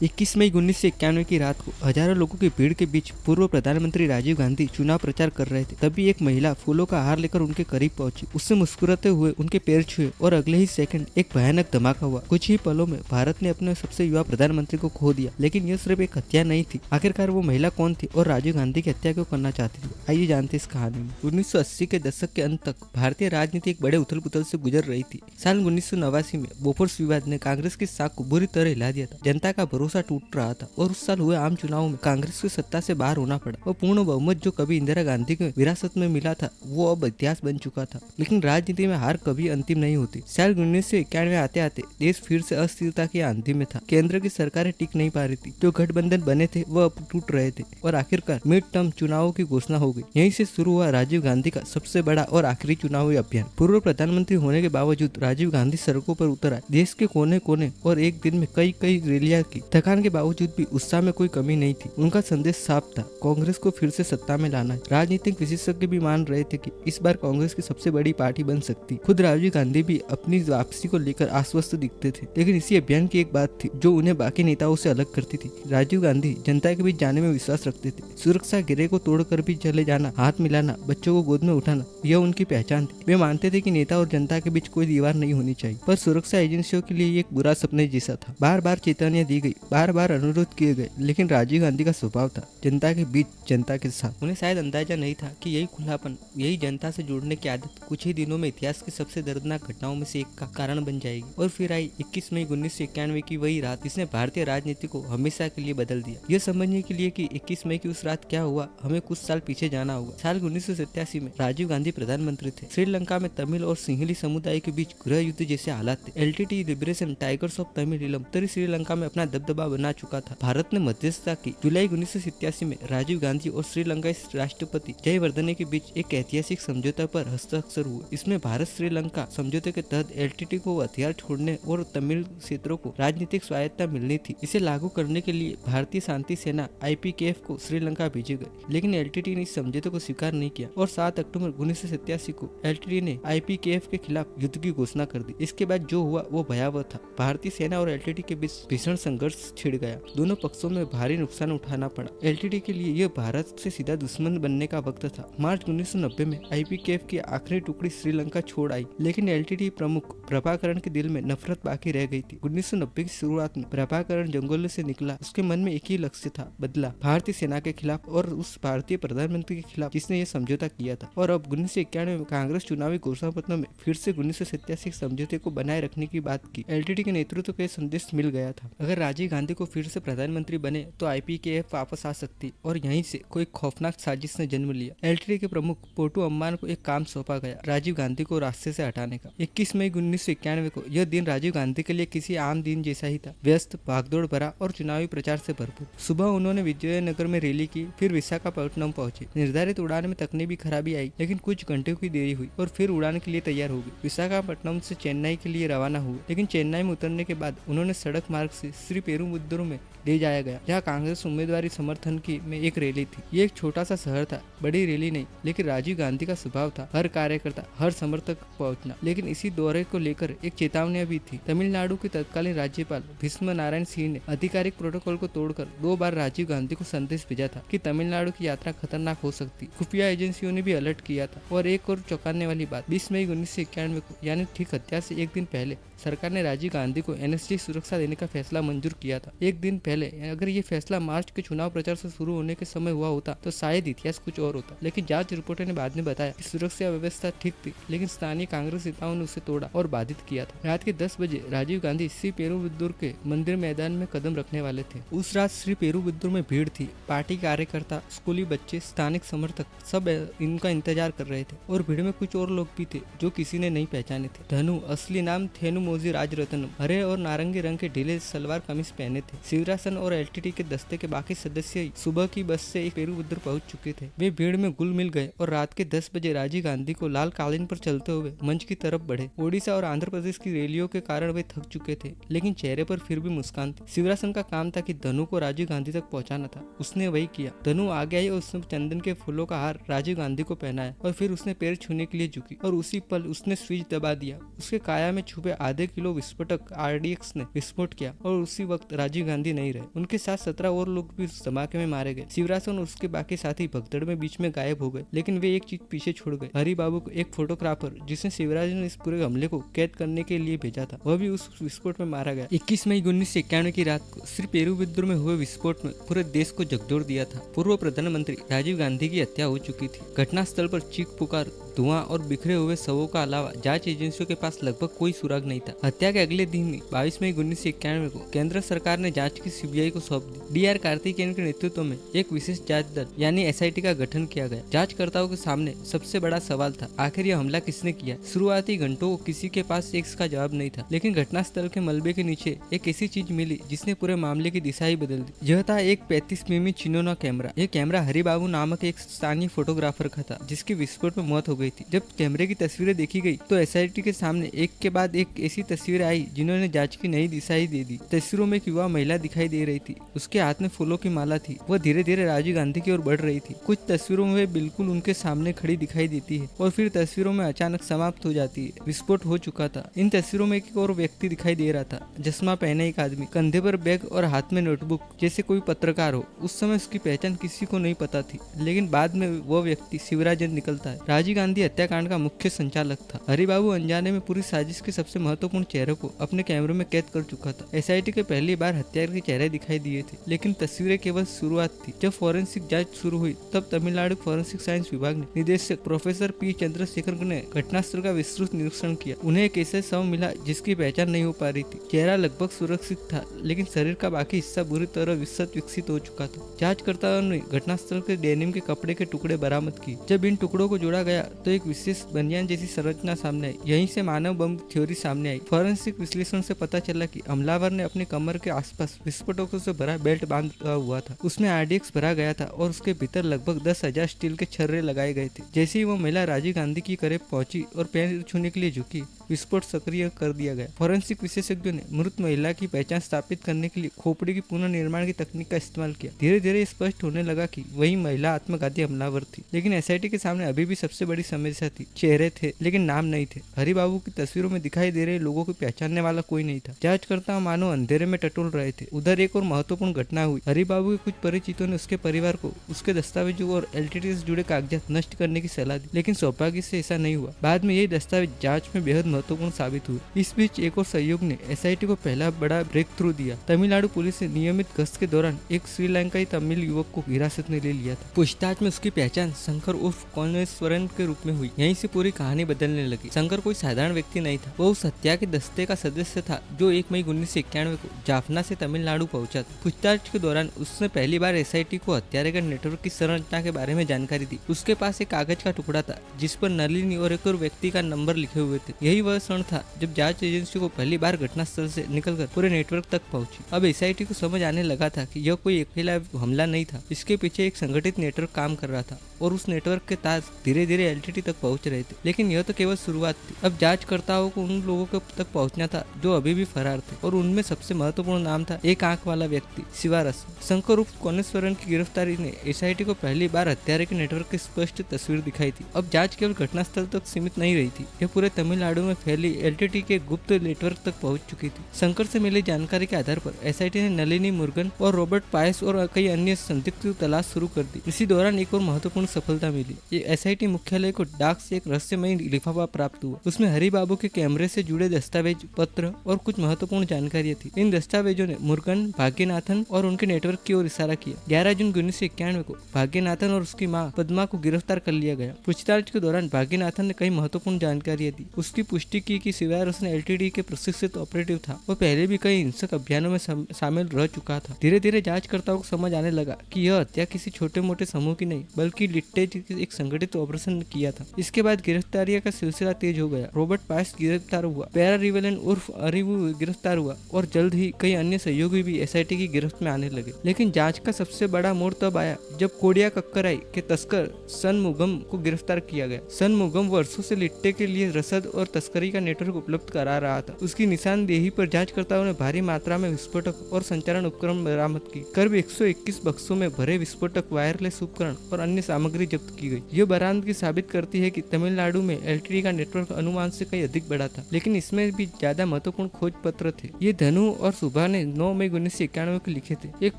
21 मई 1991 की रात को हजारों लोगों की भीड़ के बीच पूर्व प्रधानमंत्री राजीव गांधी चुनाव प्रचार कर रहे थे। तभी एक महिला फूलों का हार लेकर उनके करीब पहुंची। उससे मुस्कुराते हुए उनके पैर छुए और अगले ही सेकंड एक भयानक धमाका हुआ। कुछ ही पलों में भारत ने अपने सबसे युवा प्रधानमंत्री को खो दिया। लेकिन यह सिर्फ एक हत्या नहीं थी। आखिरकार वो महिला कौन थी और राजीव गांधी की हत्या क्यों करना चाहती थी? आइए जानते इस कहानी में। 1980 के दशक के अंत तक भारतीय राजनीति एक बड़े उथल पुथल से गुजर रही थी। साल 1989 में बोफोर्स विवाद ने कांग्रेस की साख को बुरी तरह हिला दिया था। जनता का भरोसा टूट रहा था और उस साल हुए आम चुनाव में कांग्रेस को सत्ता से बाहर होना पड़ा और पूर्ण बहुमत जो कभी इंदिरा गांधी को विरासत में मिला था वो अब इतिहास बन चुका था। लेकिन राजनीति में हार कभी अंतिम नहीं होती। साल 1991 आते आते देश फिर से अस्थिरता की आंधी में था। केंद्र की सरकारें टिक नहीं पा रही थी। जो गठबंधन बने थे वह अब टूट रहे थे और आखिरकार मिड टर्म चुनावों की घोषणा हो गई। यहीं से शुरू हुआ राजीव गांधी का सबसे बड़ा और आखिरी चुनावी अभियान। पूर्व प्रधानमंत्री होने के बावजूद राजीव गांधी सड़कों पर उतर आए। देश के कोने कोने और एक दिन में कई रैलियां की। थकान के बावजूद भी उत्साह में कोई कमी नहीं थी। उनका संदेश साफ था, कांग्रेस को फिर से सत्ता में लाना है। राजनीतिक विशेषज्ञ भी मान रहे थे कि इस बार कांग्रेस की सबसे बड़ी पार्टी बन सकती। खुद राजीव गांधी भी अपनी वापसी को लेकर आश्वस्त दिखते थे। लेकिन इसी अभियान की एक बात थी जो उन्हें बाकी नेताओं से अलग करती थी। राजीव गांधी जनता के बीच जाने में विश्वास रखते थे। सुरक्षा घेरे को तोड़कर भी चले जाना, हाथ मिलाना, बच्चों को गोद में उठाना, यह उनकी पहचान थी। वे मानते थे कि नेता और जनता के बीच कोई दीवार नहीं होनी चाहिए। पर सुरक्षा एजेंसियों के लिए ये एक बुरा सपने जैसा था। बार बार चेतावनियां दी गई, बार बार अनुरोध किए गए, लेकिन राजीव गांधी का स्वभाव था जनता के बीच, जनता के साथ। उन्हें शायद अंदाजा नहीं था कि यही खुलापन, यही जनता से जुड़ने की आदत कुछ ही दिनों में इतिहास की सबसे दर्दनाक घटनाओं में से एक का कारण बन जाएगी। और फिर आई 21 मई 1991 की वही रात जिसने भारतीय राजनीति को हमेशा के लिए बदल दिया। यह समझने के लिए कि 21 मई की उस रात क्या हुआ, हमें कुछ साल पीछे जाना होगा। साल 1987 में राजीव गांधी प्रधानमंत्री थे। श्रीलंका में तमिल और सिंहली समुदाय के बीच गृह युद्ध जैसे हालात थे। LTT liberation tigers of Tamil उत्तरी श्रीलंका में अपना दबदबा बना चुका था। भारत ने मध्यस्थता की। जुलाई 1987 में राजीव गांधी और श्रीलंका राष्ट्रपति जयवर्धने के बीच एक ऐतिहासिक समझौता पर हस्ताक्षर हुए। इसमें भारत श्रीलंका समझौते के तहत एलटीटी को हथियार छोड़ने और तमिल क्षेत्रों को राजनीतिक स्वायत्तता मिलनी थी। इसे लागू करने के लिए भारतीय शांति सेना IPKF को श्रीलंका भेजे गए। लेकिन एलटीटी ने इस समझौते को स्वीकार नहीं किया और 7 अक्टूबर 1987 को एलटीटी ने IPKF के खिलाफ युद्ध की घोषणा कर दी। इसके बाद जो हुआ वो भयावह था। भारतीय सेना और एलटीटी के बीच भीषण संघर्ष छिड़ गया। दोनों पक्षों में भारी नुकसान उठाना पड़ा। एलटीटी के लिए यह भारत से सीधा दुश्मन बनने का वक्त था। मार्च 1990 में IPKF की आखिरी टुकड़ी श्रीलंका छोड़ आई, लेकिन एलटीटी प्रमुख प्रभाकरण के दिल में नफरत बाकी रह गई थी। 1990 की शुरुआत में प्रभाकरण जंगलों से निकला। उसके मन में एक ही लक्ष्य था, बदला भारतीय सेना के खिलाफ और उस भारतीय प्रधानमंत्री के खिलाफ जिसने ये समझौता किया था। और अब 1991 में कांग्रेस चुनावी घोषणा पत्र में फिर से 1987 समझौते को बनाए रखने की बात की। एलटीटी के नेतृत्व को संदेश मिल गया था, अगर राजीव गांधी को फिर से प्रधानमंत्री बने तो IPKF वापस आ सकती। और यहीं से कोई खौफनाक साजिश ने जन्म लिया। एलटीटी के प्रमुख पोटू अम्बान को एक काम सौंपा गया, राजीव गांधी को रास्ते से हटाने का। 21 मई 1991 को यह दिन राजीव गांधी के लिए किसी आम दिन जैसा ही था। व्यस्त, भागदौड़ भरा और चुनावी प्रचार से भरपूर। सुबह उन्होंने विजयनगर में रैली की, फिर विशाखापट्टनम पहुंचे। निर्धारित उड़ान में तकनीकी खराबी आई, लेकिन कुछ घंटों की देरी हुई और फिर उड़ान के लिए तैयार हो गई। विशाखापट्टनम से चेन्नई के लिए रवाना हुए, लेकिन चेन्नई में उतरने के बाद उन्होंने सड़क मार्ग से श्री पेरुम्बदूर में ले जाया गया, जहाँ कांग्रेस उम्मीदवारी समर्थन की में एक रैली थी। ये एक छोटा सा शहर था, बड़ी रैली नहीं, लेकिन राजीव गांधी का स्वभाव था हर कार्यकर्ता, हर समर्थक पहुंचना। लेकिन इसी दौरे को लेकर एक चेतावनी भी थी। तमिलनाडु के तत्कालीन राज्यपाल भीष्म नारायण सिंह ने आधिकारिक प्रोटोकॉल को तोड़कर 2 बार राजीव गांधी को संदेश भेजा था कि तमिलनाडु की यात्रा खतरनाक हो सकती। खुफिया एजेंसियों ने भी अलर्ट किया था। और एक और चौंकाने वाली बात, 20 मई 1991 को यानी ठीक हत्या से एक दिन पहले सरकार ने राजीव गांधी को NSG सुरक्षा देने का फैसला मंजूर किया था। एक दिन पहले। अगर ये फैसला मार्च के चुनाव प्रचार से शुरू होने के समय हुआ होता तो शायद इतिहास कुछ और होता। लेकिन जांच रिपोर्टों ने बाद में बताया कि सुरक्षा व्यवस्था ठीक थी, लेकिन स्थानीय कांग्रेस नेताओं ने उसे तोड़ा और बाधित किया था। रात के 10 बजे राजीव गांधी श्री पेरुम्बदूर के मंदिर मैदान में कदम रखने वाले थे। उस रात श्री पेरुम्बदूर में भीड़ थी। पार्टी कार्यकर्ता, स्कूली बच्चे, स्थानिक समर्थक सब इनका इंतजार कर रहे थे। और भीड़ में कुछ और लोग भी थे जो किसी ने नहीं पहचाने थे। धनु, असली नाम थेनु मोजी राजरत्नम, हरे और नारंगी रंग के ढीले सलवार कमीज पहने थे। शिवरासन और एलटीटी के दस्ते के बाकी सदस्य सुबह की बस से पेरुम्बदूर पहुंच चुके थे। वे भीड़ में घुल मिल गए और रात के 10 बजे राजीव गांधी को लाल कालीन पर चलते हुए मंच की तरफ बढ़े। ओडिशा और आंध्र प्रदेश की रैलियों के कारण वे थक चुके थे, लेकिन चेहरे पर फिर भी मुस्कान थी। शिवरासन का काम था कि धनु को राजीव गांधी तक पहुंचाना था। उसने वही किया। धनु आगे आई और उसने चंदन के फूलों का हार राजीव गांधी को पहनाया और फिर उसने पैर छूने के लिए झुकी और उसी पल उसने स्विच दबा दिया। उसके काया में छुपे आधे आधे किलो विस्फोटक RDX ने विस्फोट किया और उसी वक्त राजीव गांधी नहीं रहे। उनके साथ 17 और लोग भी उस धमाके में मारे गए। शिवराज और उसके बाकी साथी भगदड़ में बीच में गायब हो गए, लेकिन वे एक चीज पीछे छोड़ गए। हरि बाबू को, एक फोटोग्राफर जिसने शिवराज ने इस पूरे हमले को कैद करने के लिए भेजा था, वह भी उस विस्फोट में मारा गया। 21 मई 1991 की रात को श्री पेरू विद्रोह में हुए विस्फोट में पूरे देश को झकझोर दिया था। पूर्व प्रधानमंत्री राजीव गांधी की हत्या हो चुकी थी। घटनास्थल पर चीख पुकार, धुआं और बिखरे हुए शवों का अलावा जांच एजेंसियों के पास लगभग कोई सुराग नहीं था। हत्या के अगले दिन ही 22 मई 1991 को केंद्र सरकार ने जांच की CBI को सौंप दी। DR कार्तिकेयन के नेतृत्व में एक विशेष जांच दल यानी SIT का गठन किया गया। जांचकर्ताओं के सामने सबसे बड़ा सवाल था, आखिर यह हमला किसने किया। शुरुआती घंटों को किसी के पास इसका जवाब नहीं था, लेकिन घटनास्थल के मलबे के नीचे एक ऐसी चीज मिली जिसने पूरे मामले की दिशा ही बदल दी। यह था एक 35 मिमी चिनोना कैमरा। यह कैमरा हरि बाबू नामक एक स्थानीय फोटोग्राफर का था, जिसकी विस्फोट में मौत हो गई थी। जब कैमरे की तस्वीरें देखी गई तो SIT के सामने एक के बाद एक ऐसी तस्वीरें आई जिन्होंने जांच की नई दिशा ही दे दी। तस्वीरों में एक युवा महिला दिखाई दे रही थी, उसके हाथ में फूलों की माला थी। वह धीरे धीरे राजीव गांधी की ओर बढ़ रही थी। कुछ तस्वीरों में वे बिल्कुल उनके सामने खड़ी दिखाई देती है और फिर तस्वीरों में अचानक समाप्त हो जाती है। विस्फोट हो चुका था। इन तस्वीरों में एक और व्यक्ति दिखाई दे रहा था, चश्मा पहने एक आदमी, कंधे पर बैग और हाथ में नोटबुक, जैसे कोई पत्रकार हो। उस समय उसकी पहचान किसी को नहीं पता थी, लेकिन बाद में वह व्यक्ति शिवराजन निकलता है। राजीव गांधी हत्याकांड का मुख्य संचालक था। हरि बाबू अनजाने में पूरी साजिश के सबसे महत्वपूर्ण चेहरे को अपने कैमरे में कैद कर चुका था। SIT के पहली बार हत्यारे के चेहरे दिखाई दिए थे, लेकिन तस्वीरें केवल शुरुआत थी। जब फॉरेंसिक जांच शुरू हुई तब तमिलनाडु फॉरेंसिक साइंस विभाग ने निदेशक प्रोफेसर P चंद्रशेखर ने घटनास्थल का विस्तृत निरीक्षण किया। उन्हें एक ऐसा शव मिला जिसकी पहचान नहीं हो पा रही थी। चेहरा लगभग सुरक्षित था, लेकिन शरीर का बाकी हिस्सा बुरी तरह विकसित हो चुका था। जांचकर्ताओं ने घटनास्थल के डेनिम के कपड़े के टुकड़े बरामद किए। जब इन टुकड़ों को जोड़ा गया तो एक विशेष बनियान जैसी संरचना सामने आई। यहीं से मानव बम थ्योरी सामने आई। फॉरेंसिक विश्लेषण से पता चला कि हमलावर ने अपने कमर के आसपास विस्फोटकों से भरा बेल्ट बांधा हुआ था। उसमें RDX भरा गया था और उसके भीतर लगभग 10,000 स्टील के छर्रे लगाए गए थे। जैसे ही वो महिला राजीव गांधी की करीब पहुंची और पैर छूने के लिए झुकी, विस्फोट सक्रिय कर दिया गया। फॉरेंसिक विशेषज्ञों ने मृत महिला की पहचान स्थापित करने के लिए खोपड़ी की पुनर्निर्माण की तकनीक का इस्तेमाल किया। धीरे धीरे स्पष्ट होने लगा कि वही महिला आत्मघाती हमलावर थी। लेकिन SIT के सामने अभी भी सबसे बड़ी समस्या थी। चेहरे थे लेकिन नाम नहीं थे। हरि बाबू की तस्वीरों में दिखाई दे रहे लोगों को पहचानने वाला कोई नहीं था। जांचकर्ता मानो अंधेरे में टटोल रहे थे। उधर एक और महत्वपूर्ण घटना हुई। हरि बाबू के कुछ परिचितों ने उसके परिवार को उसके दस्तावेजों और LTT से जुड़े कागजात नष्ट करने की सलाह दी, लेकिन सौभाग्य से ऐसा नहीं हुआ। बाद में यही दस्तावेज जांच में बेहद महत्वपूर्ण साबित हुए। इस बीच एक और सहयोग ने SIT को पहला बड़ा ब्रेक थ्रू दिया। तमिलनाडु पुलिस ने नियमित गश्त के दौरान एक श्रीलंकाई तमिल युवक को हिरासत में ले लिया था। पूछताछ में उसकी पहचान शंकर उर्फ कोनेश्वरन के रूप में हुई। यहीं से पूरी कहानी बदलने लगी। शंकर कोई साधारण व्यक्ति नहीं था। वो उस हत्या के दस्ते का सदस्य था जो 1 मई 1991 को जाफना से तमिलनाडु पहुंचा था। पूछताछ के दौरान उसने पहली बार SIT को हत्यारे के नेटवर्क की संरचना के बारे में जानकारी दी। उसके पास एक कागज का टुकड़ा था जिस पर नलिनी और एक और व्यक्ति का नंबर लिखे हुए थे। यही वह क्षण था जब जांच एजेंसी को पहली बार घटनास्थल से निकलकर पूरे नेटवर्क तक पहुंची। अब SIT को समझ आने लगा था कि यह कोई अकेला हमला नहीं था। इसके पीछे एक संगठित नेटवर्क काम कर रहा था और उस नेटवर्क के तार धीरे धीरे LTT तक पहुंच रहे थे। लेकिन यह तो केवल शुरुआत थी। अब जांचकर्ताओं को उन लोगों तक पहुंचना था जो अभी भी फरार थे, और उनमें सबसे महत्वपूर्ण नाम था एक आंख वाला व्यक्ति, शिवारस। शंकर उर्फ कोनेश्वरन की गिरफ्तारी ने SIT को पहली बार हत्यारे के नेटवर्क की स्पष्ट तस्वीर दिखाई थी। अब जांच केवल घटनास्थल तक सीमित नहीं रही थी, यह पूरे तमिलनाडु में फैली LTT के गुप्त नेटवर्क तक पहुंच चुकी थी। शंकर से मिली जानकारी के आधार पर SIT ने नलिनी मुरुगन और रॉबर्ट पायस और कई अन्य संदिग्ध की तलाश शुरू कर दी। इसी दौरान एक और महत्वपूर्ण सफलता मिली। ये SIT मुख्यालय को डाक से एक रहस्यमय लिफाफा प्राप्त हुआ। उसमें हरि बाबू के कैमरे से जुड़े दस्तावेज, पत्र और कुछ महत्वपूर्ण जानकारियां थी। इन दस्तावेजों ने मुरुगन, भाग्यनाथन और उनके नेटवर्क की ओर इशारा किया। 11 जून 1991 को भाग्यनाथन और उसकी मां पद्मा को गिरफ्तार कर लिया गया। पूछताछ के दौरान भाग्यनाथन ने कई महत्वपूर्ण जानकारियां दी। उसकी पुष्टि की कि सिवाय उसने LTT के प्रशिक्षित ऑपरेटिव था, वो पहले भी कई हिंसक अभियानों में शामिल रह चुका था। धीरे धीरे जांचकर्ताओं को समझ आने लगा कि यह हत्या किसी छोटे मोटे समूह की नहीं बल्कि लिट्टेज एक संगठित ऑपरेशन ने किया था। इसके बाद गिरफ्तारियों का सिलसिला तेज हो गया। रॉबर्ट पायस गिरफ्तार हुआ, पैरा रिवेलन उर्फ अरिवू गिरफ्तार हुआ और जल्द ही कई अन्य सहयोगी भी SIT की गिरफ्त में आने लगे। लेकिन जांच का सबसे बड़ा मोड़ तब आया जब कोडिया कक्कराई के तस्कर सनमुगम को गिरफ्तार किया गया। सनमुगम वर्षों से लिट्टे के लिए रसद और तस्कर तस्करी का नेटवर्क उपलब्ध करा रहा था। उसकी निशानदेही पर जांचकर्ताओं ने भारी मात्रा में विस्फोटक और संचारण उपकरण बरामद की। करीब 121 बक्सों में भरे विस्फोटक, वायरलेस उपकरण और अन्य सामग्री जब्त की गई। ये बरामदगी साबित करती है कि तमिलनाडु में एलटीडी का नेटवर्क अनुमान से कहीं अधिक बड़ा था, लेकिन इसमें भी ज्यादा महत्वपूर्ण खोज पत्र थे। ये धनु और सुभा ने 9 मई 1991 को लिखे थे। एक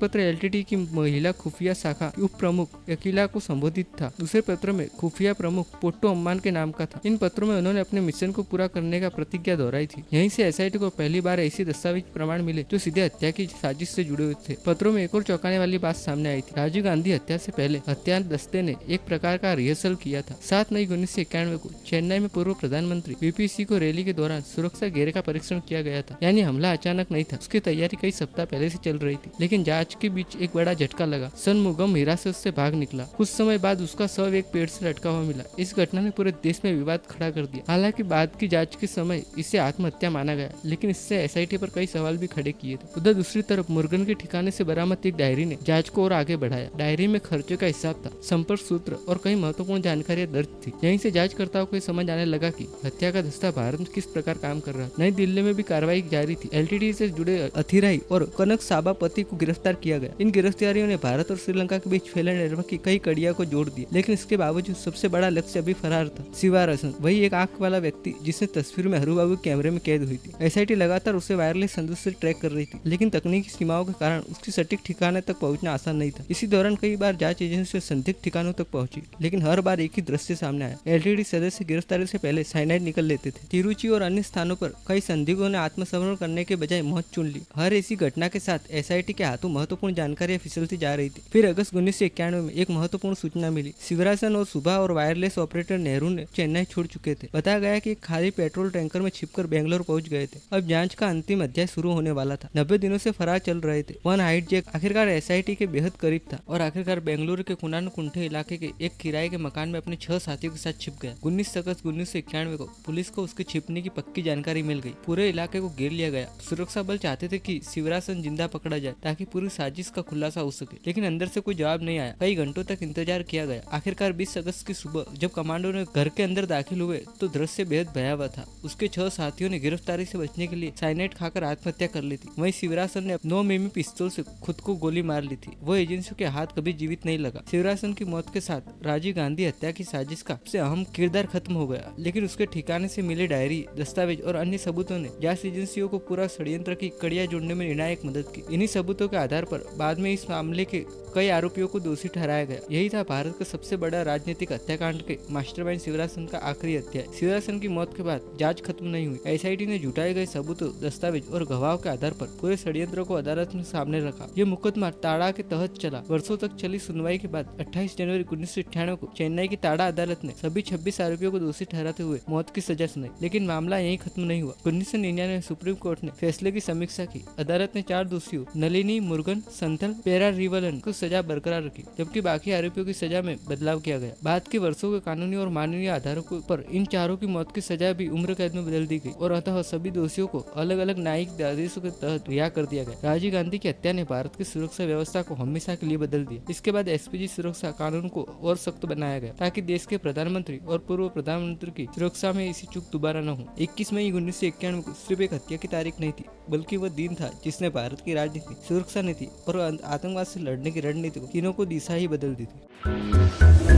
पत्र एलटीडी की महिला खुफिया शाखा की उप प्रमुख अकीला को संबोधित था। दूसरे पत्र में खुफिया प्रमुख पोट्टो अम्मान के नाम का था। इन पत्रों में उन्होंने अपने मिशन को पूरा करने का प्रतिज्ञा दोहराई थी। यहीं से एसआईटी को पहली बार ऐसी दस्तावेज प्रमाण मिले जो सीधे हत्या की साजिश से जुड़े हुए थे। पत्रों में एक और चौंकाने वाली बात सामने आई थी। राजीव गांधी हत्या से पहले हत्या दस्ते ने एक प्रकार का रिहर्सल किया था। 7 मई 1991 को चेन्नई में पूर्व प्रधानमंत्री वीपी को रैली के दौरान सुरक्षा घेरे का परीक्षण किया गया था। यानी हमला अचानक नहीं था, उसकी तैयारी कई सप्ताह पहले से चल रही थी। लेकिन जांच के बीच एक बड़ा झटका लगा। सनमुगम हिरासत से भाग निकला। कुछ समय बाद उसका शव एक पेड़ से लटका हुआ मिला। इस घटना ने पूरे देश में विवाद खड़ा कर दिया। हालांकि बाद की जांच के समय इसे आत्महत्या माना गया, लेकिन इससे एसआईटी पर कई सवाल भी खड़े किए थे। उधर दूसरी तरफ मुर्गन के ठिकाने से बरामद एक डायरी ने जांच को और आगे बढ़ाया। डायरी में खर्चे का हिसाब था, संपर्क सूत्र और कई महत्वपूर्ण जानकारियां दर्ज थी। यहीं से जांचकर्ताओं को समझ आने लगा कि हत्या का दस्ता भारत में किस प्रकार काम कर रहा है। नई दिल्ली में भी कार्रवाई जारी थी। एलटीडी से जुड़े अथिराई और कनक साबापति को गिरफ्तार किया गया। इन गिरफ्तारियों ने भारत और श्रीलंका के बीच फैले नेटवर्क की कई कड़ियों को जोड़ दिया, लेकिन इसके बावजूद सबसे बड़ा लक्ष्य अभी फरार था। शिवारसन, वही एक आंख वाला व्यक्ति जिसने तस्वीर में हरू बाबू कैमरे में कैद हुई थी। एसआईटी लगातार उसे वायरलेस संदेश से ट्रैक कर रही थी, लेकिन तकनीकी सीमाओं के कारण उसकी सटीक ठिकाने तक पहुंचना आसान नहीं था। इसी दौरान कई बार जांच एजेंसी संदिग्ध ठिकानों तक पहुंची, लेकिन हर बार एक ही दृश्य सामने आया। एलटीडी सदस्य गिरफ्तारी से पहले साइनाइड निकल लेते थे। तिरुचि और अन्य स्थानों पर कई संदिग्धों ने आत्मसमर्पण करने के बजाय मौत चुन ली। हर ऐसी घटना के साथ एसआईटी के हाथों महत्वपूर्ण जानकारियां फिसलती जा रही थी। फिर अगस्त 1991 में एक महत्वपूर्ण सूचना मिली। शिवरासन और सुबह और वायरलेस ऑपरेटर नेहरू ने चेन्नई छोड़ चुके थे। बताया गया कि एक खाली पेट्रोल टैंकर में छिपकर बेंगलोर पहुंच गए थे। अब जांच का अंतिम अध्याय शुरू होने वाला था। 90 दिनों से फरार चल रहे थे। वन हाइट जैक आखिरकार एसआईटी के बेहद करीब था और आखिरकार बेंगलुरु के कुंठे इलाके के एक किराए के मकान में अपने 6 साथियों के साथ छिप गया। 19 अगस्त 1991 को पुलिस को उसके छिपने की पक्की जानकारी मिल गई। पूरे इलाके को घेर लिया गया। सुरक्षा बल चाहते थे कि शिवरासन जिंदा पकड़ा जाए ताकि पूरी साजिश का खुलासा हो सके, लेकिन अंदर से कोई जवाब नहीं आया। कई घंटों तक इंतजार किया गया। आखिरकार 20 अगस्त की सुबह जब कमांडो ने घर के अंदर दाखिल हुए तो दृश्य बेहद भयावह था। उसके 6 साथियों ने गिरफ्तारी से बचने के लिए साइनाइड खाकर आत्महत्या कर ली थी। वहीं शिवरासन ने 9 मिमी पिस्तौल से खुद को गोली मार ली थी। वो एजेंसियों के हाथ कभी जीवित नहीं लगा। शिवरासन की मौत के साथ राजीव गांधी हत्या की साजिश का सबसे अहम किरदार खत्म हो गया, लेकिन उसके ठिकाने से मिले डायरी, दस्तावेज और अन्य सबूतों ने जांच एजेंसियों को पूरा षड्यंत्र की कड़ियां जोड़ने में निर्णायक मदद की। इन्हीं सबूतों के आधार पर बाद में इस मामले के कई आरोपियों को दोषी ठहराया गया। यही था भारत का सबसे बड़ा राजनीतिक हत्याकांड के मास्टरमाइंड शिवरासन का आखिरी अध्याय। शिवरासन की मौत के बाद जांच खत्म नहीं हुई। एसआईटी ने जुटाए गए सबूतों, दस्तावेज और गवाहों के आधार पर पूरे षड्यंत्र को अदालत में सामने रखा। ये मुकदमा टाड़ा के तहत चला। वर्षों तक चली सुनवाई के बाद 28 जनवरी 1998 को चेन्नई की टाड़ा अदालत ने सभी 26 आरोपियों को दोषी ठहराते हुए मौत की सजा सुनाई। लेकिन मामला यहीं खत्म नहीं हुआ। 1999 में सुप्रीम कोर्ट ने फैसले की समीक्षा की। अदालत ने 4 दोषियों नलिनी, मुरुगन, संथल, पेरारिवलन को सजा बरकरार रखी, जबकि बाकी आरोपियों की सजा में बदलाव किया गया। बाद के वर्षों के कानूनी और मानवीय आधारों पर इन चारों की मौत की सजा भी उम्र कैद में बदल दी गई और अतः सभी दोषियों को अलग अलग न्यायिक आदेशों के तहत रिहा कर दिया गया। राजीव गांधी की हत्या ने भारत की सुरक्षा व्यवस्था को हमेशा के लिए बदल दिया। इसके बाद एसपीजी सुरक्षा कानून को और सख्त बनाया गया ताकि देश के प्रधानमंत्री और पूर्व प्रधानमंत्री की सुरक्षा में ऐसी चूक दोबारा न हो। 21 मई 1991 को सिर्फ एक हत्या की तारीख नहीं थी, बल्कि वह दिन था जिसने भारत की राजनीति, सुरक्षा नीति और आतंकवाद से लड़ने की रणनीति को तीनों को दिशा ही बदल दी थी।